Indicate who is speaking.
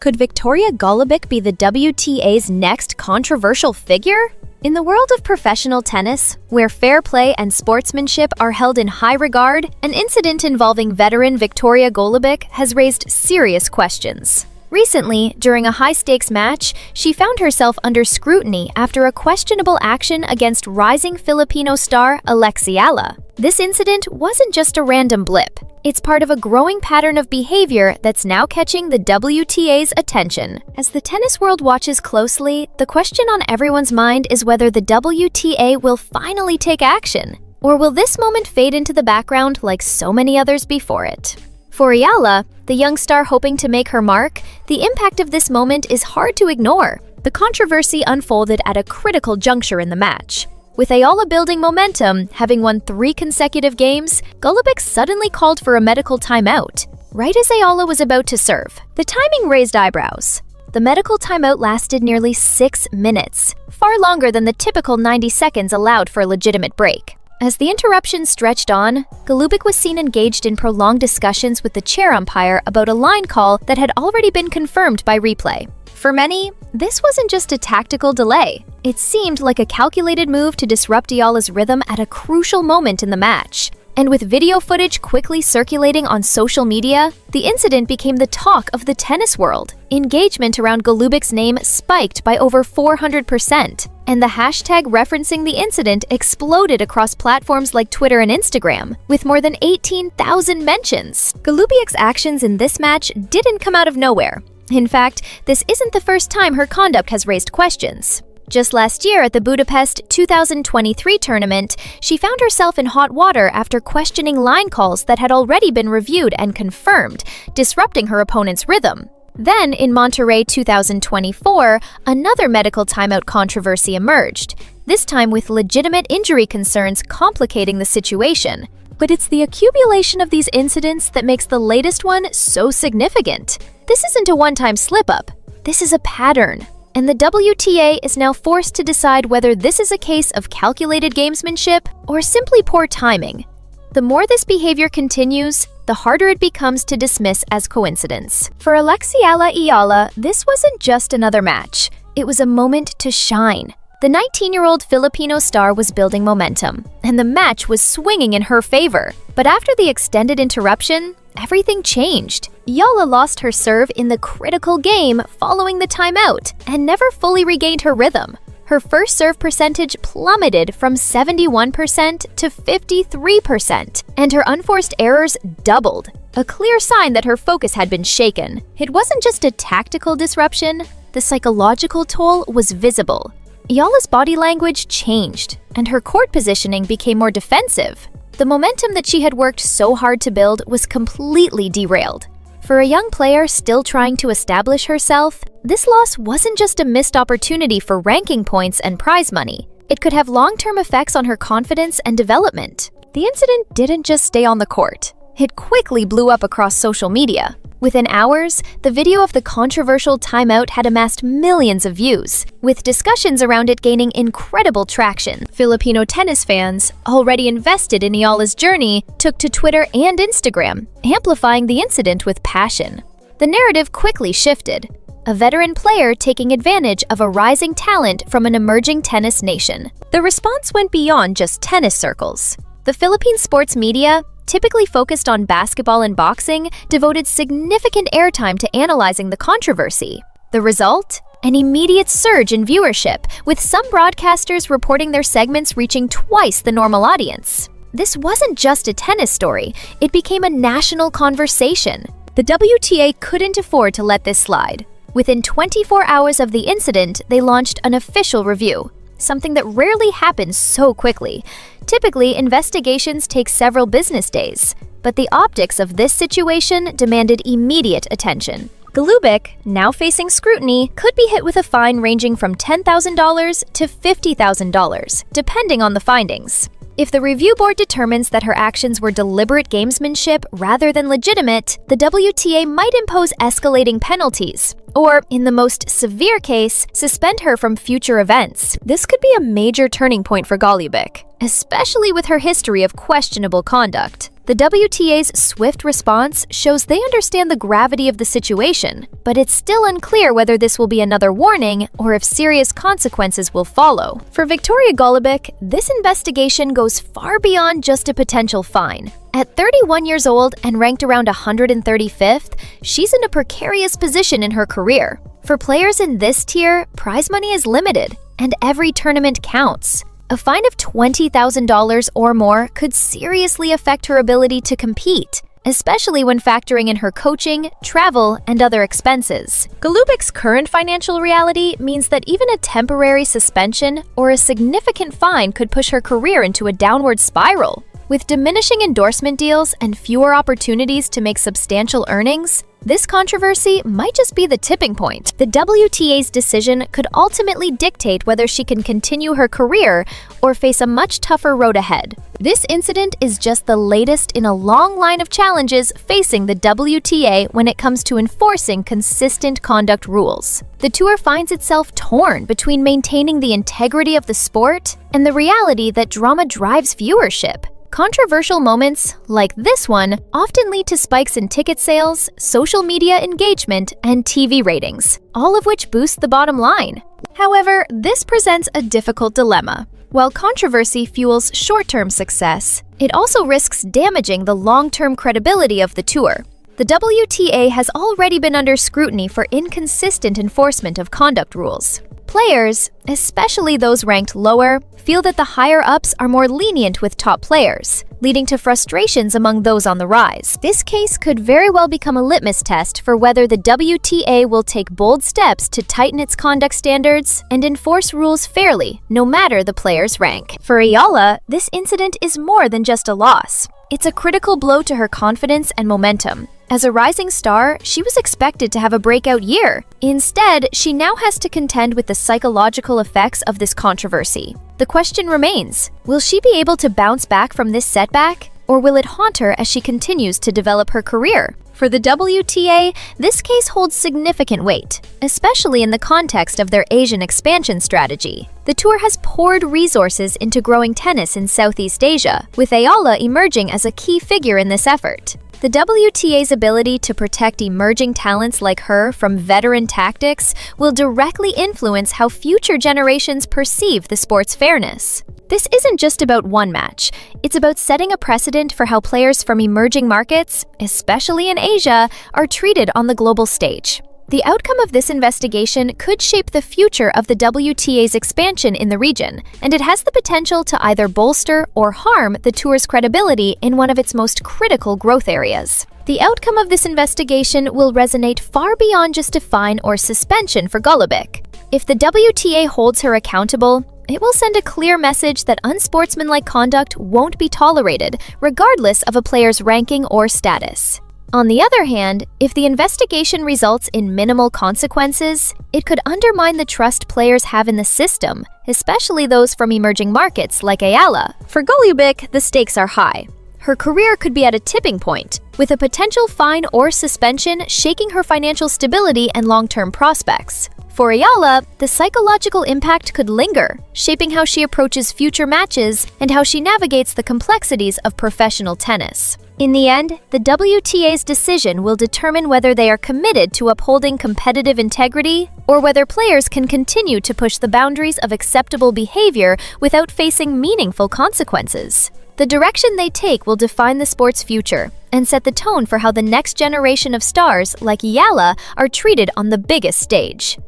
Speaker 1: Could Viktorija Golubic be the WTA's next controversial figure? In the world of professional tennis, where fair play and sportsmanship are held in high regard, an incident involving veteran Viktorija Golubic has raised serious questions. Recently, during a high-stakes match, she found herself under scrutiny after a questionable action against rising Filipino star Alex Eala. This incident wasn't just a random blip. It's part of a growing pattern of behavior that's now catching the WTA's attention. As the tennis world watches closely, the question on everyone's mind is whether the WTA will finally take action, or will this moment fade into the background like so many others before it? For Aiala, the young star hoping to make her mark, the impact of this moment is hard to ignore. The controversy unfolded at a critical juncture in the match. With Aiala building momentum, having won 3 consecutive games, Golubic suddenly called for a medical timeout, right as Aiala was about to serve. The timing raised eyebrows. The medical timeout lasted nearly 6 minutes, far longer than the typical 90 seconds allowed for a legitimate break. As the interruption stretched on, Golubic was seen engaged in prolonged discussions with the chair umpire about a line call that had already been confirmed by replay. For many, this wasn't just a tactical delay. It seemed like a calculated move to disrupt Aiala's rhythm at a crucial moment in the match. And with video footage quickly circulating on social media, the incident became the talk of the tennis world. Engagement around Golubic's name spiked by over 400%, and the hashtag referencing the incident exploded across platforms like Twitter and Instagram, with more than 18,000 mentions. Golubic's actions in this match didn't come out of nowhere. In fact, this isn't the first time her conduct has raised questions. Just last year at the Budapest 2023 tournament, she found herself in hot water after questioning line calls that had already been reviewed and confirmed, disrupting her opponent's rhythm. Then, in Monterrey 2024, another medical timeout controversy emerged, this time with legitimate injury concerns complicating the situation. But it's the accumulation of these incidents that makes the latest one so significant. This isn't a one-time slip-up. This is a pattern. And the WTA is now forced to decide whether this is a case of calculated gamesmanship or simply poor timing. The more this behavior continues, the harder it becomes to dismiss as coincidence. For Alex Eala, this wasn't just another match. It was a moment to shine. The 19-year-old Filipino star was building momentum, and the match was swinging in her favor. But after the extended interruption, everything changed. Aiala lost her serve in the critical game following the timeout and never fully regained her rhythm. Her first serve percentage plummeted from 71% to 53%, and her unforced errors doubled, a clear sign that her focus had been shaken. It wasn't just a tactical disruption, the psychological toll was visible. Aiala's body language changed, and her court positioning became more defensive. The momentum that she had worked so hard to build was completely derailed. For a young player still trying to establish herself, this loss wasn't just a missed opportunity for ranking points and prize money. It could have long-term effects on her confidence and development. The incident didn't just stay on the court. It quickly blew up across social media. Within hours, the video of the controversial timeout had amassed millions of views, with discussions around it gaining incredible traction. Filipino tennis fans, already invested in Aiala's journey, took to Twitter and Instagram, amplifying the incident with passion. The narrative quickly shifted, a veteran player taking advantage of a rising talent from an emerging tennis nation. The response went beyond just tennis circles. The Philippine sports media, typically focused on basketball and boxing, devoted significant airtime to analyzing the controversy. The result? An immediate surge in viewership, with some broadcasters reporting their segments reaching twice the normal audience. This wasn't just a tennis story, it became a national conversation. The WTA couldn't afford to let this slide. Within 24 hours of the incident, they launched an official review, something that rarely happens so quickly. Typically, investigations take several business days, but the optics of this situation demanded immediate attention. Golubic, now facing scrutiny, could be hit with a fine ranging from $10,000 to $50,000, depending on the findings. If the review board determines that her actions were deliberate gamesmanship rather than legitimate, the WTA might impose escalating penalties, or, in the most severe case, suspend her from future events. This could be a major turning point for Golubic, especially with her history of questionable conduct. The WTA's swift response shows they understand the gravity of the situation, but it's still unclear whether this will be another warning or if serious consequences will follow. For Viktorija Golubic, this investigation goes far beyond just a potential fine. At 31 years old and ranked around 135th, she's in a precarious position in her career. For players in this tier, prize money is limited, and every tournament counts. A fine of $20,000 or more could seriously affect her ability to compete, especially when factoring in her coaching, travel, and other expenses. Golubic's current financial reality means that even a temporary suspension or a significant fine could push her career into a downward spiral. With diminishing endorsement deals and fewer opportunities to make substantial earnings, this controversy might just be the tipping point. The WTA's decision could ultimately dictate whether she can continue her career or face a much tougher road ahead. This incident is just the latest in a long line of challenges facing the WTA when it comes to enforcing consistent conduct rules. The tour finds itself torn between maintaining the integrity of the sport and the reality that drama drives viewership. Controversial moments, like this one, often lead to spikes in ticket sales, social media engagement, and TV ratings, all of which boost the bottom line. However, this presents a difficult dilemma. While controversy fuels short-term success, it also risks damaging the long-term credibility of the tour. The WTA has already been under scrutiny for inconsistent enforcement of conduct rules. Players, especially those ranked lower, feel that the higher-ups are more lenient with top players, leading to frustrations among those on the rise. This case could very well become a litmus test for whether the WTA will take bold steps to tighten its conduct standards and enforce rules fairly, no matter the player's rank. For Aiala, this incident is more than just a loss. It's a critical blow to her confidence and momentum. As a rising star, she was expected to have a breakout year. Instead, she now has to contend with the psychological effects of this controversy. The question remains, will she be able to bounce back from this setback, or will it haunt her as she continues to develop her career? For the WTA, this case holds significant weight, especially in the context of their Asian expansion strategy. The tour has poured resources into growing tennis in Southeast Asia, with Aiala emerging as a key figure in this effort. The WTA's ability to protect emerging talents like her from veteran tactics will directly influence how future generations perceive the sport's fairness. This isn't just about one match. It's about setting a precedent for how players from emerging markets, especially in Asia, are treated on the global stage. The outcome of this investigation could shape the future of the WTA's expansion in the region, and it has the potential to either bolster or harm the tour's credibility in one of its most critical growth areas. The outcome of this investigation will resonate far beyond just a fine or suspension for Golubic. If the WTA holds her accountable, it will send a clear message that unsportsmanlike conduct won't be tolerated, regardless of a player's ranking or status. On the other hand, if the investigation results in minimal consequences, it could undermine the trust players have in the system, especially those from emerging markets like Aiala. For Golubic, the stakes are high. Her career could be at a tipping point, with a potential fine or suspension shaking her financial stability and long-term prospects. For Aiala, the psychological impact could linger, shaping how she approaches future matches and how she navigates the complexities of professional tennis. In the end, the WTA's decision will determine whether they are committed to upholding competitive integrity or whether players can continue to push the boundaries of acceptable behavior without facing meaningful consequences. The direction they take will define the sport's future and set the tone for how the next generation of stars like Aiala are treated on the biggest stage.